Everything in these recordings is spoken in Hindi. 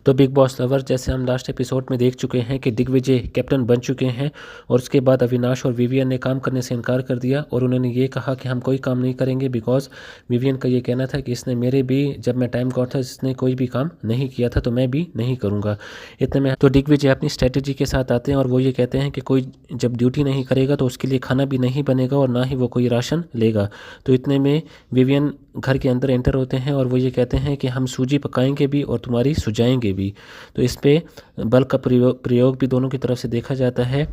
तो बिग बॉस लवर जैसे हम लास्ट एपिसोड में देख चुके हैं कि दिग्विजय कैप्टन बन चुके हैं और उसके बाद अविनाश और विवियन ने काम करने से इनकार कर दिया और उन्होंने ये कहा कि हम कोई काम नहीं करेंगे बिकॉज विवियन का ये कहना था कि इसने मेरे भी जब मैं टाइम गॉड था इसने कोई भी काम नहीं किया था तो मैं भी नहीं करूँगा। इतने में तो दिग्विजय अपनी स्ट्रेटेजी के साथ आते हैं और वो ये कहते हैं कि कोई जब ड्यूटी नहीं करेगा तो उसके लिए खाना भी नहीं बनेगा और ना ही वो कोई राशन लेगा। तो इतने में विवियन घर के अंदर एंटर होते हैं और वो ये कहते हैं कि हम सूजी पकाएंगे भी और तुम्हारी सुझाएंगे भी। तो इस पे बल का प्रयोग भी दोनों की तरफ से देखा जाता है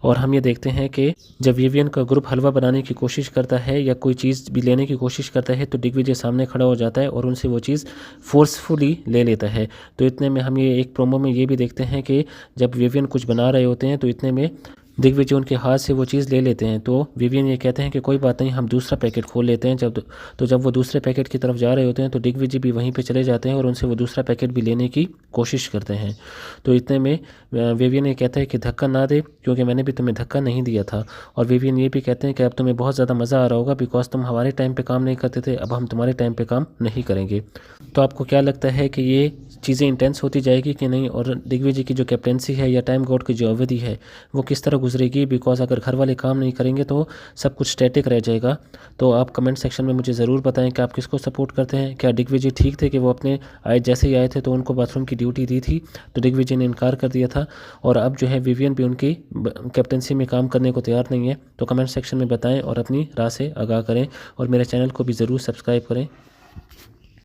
और हम ये देखते हैं कि जब विवियन का ग्रुप हलवा बनाने की कोशिश करता है या कोई चीज़ भी लेने की कोशिश करता है तो दिग्विजय सामने खड़ा हो जाता है और उनसे वो चीज़ फोर्सफुली ले लेता है। तो इतने में हम ये एक प्रोमो में ये भी देखते हैं कि जब विवियन कुछ बना रहे होते हैं तो इतने में दिग्विजय उनके हाथ से वो चीज़ ले लेते हैं। तो विवियन ये कहते हैं कि कोई बात नहीं, हम दूसरा पैकेट खोल लेते हैं। जब वो दूसरे पैकेट की तरफ जा रहे होते हैं तो दिग्विजय भी वहीं पे चले जाते हैं और उनसे वो दूसरा पैकेट भी लेने की कोशिश करते हैं। तो इतने में विवियन ये कहता है कि धक्का ना दे क्योंकि मैंने भी तुम्हें धक्का नहीं दिया था। और विवियन ये भी कहते हैं कि अब तुम्हें बहुत ज़्यादा मज़ा आ रहा होगा बिकॉज तुम हमारे टाइम पर काम नहीं करते थे, अब हम तुम्हारे टाइम पर काम नहीं करेंगे। तो आपको क्या लगता है कि ये चीज़ें इंटेंस होती जाएगी कि नहीं और दिग्विजय की जो कैप्टेंसी है या टाइम गॉड की जो अवधि है वो किस तरह गुजरेगी? बिकॉज अगर घर वाले काम नहीं करेंगे तो सब कुछ स्टैटिक रह जाएगा। तो आप कमेंट सेक्शन में मुझे ज़रूर बताएं कि आप किसको सपोर्ट करते हैं। क्या दिग्विजय ठीक थे कि वो अपने जैसे ही आए थे तो उनको बाथरूम की ड्यूटी दी थी तो दिग्विजय ने इनकार कर दिया था और अब जो है विवियन भी उनकी कैप्टेंसी में काम करने को तैयार नहीं है? तो कमेंट सेक्शन में बताएं और अपनी राय से आगाह करें और मेरे चैनल को भी ज़रूर सब्सक्राइब करें।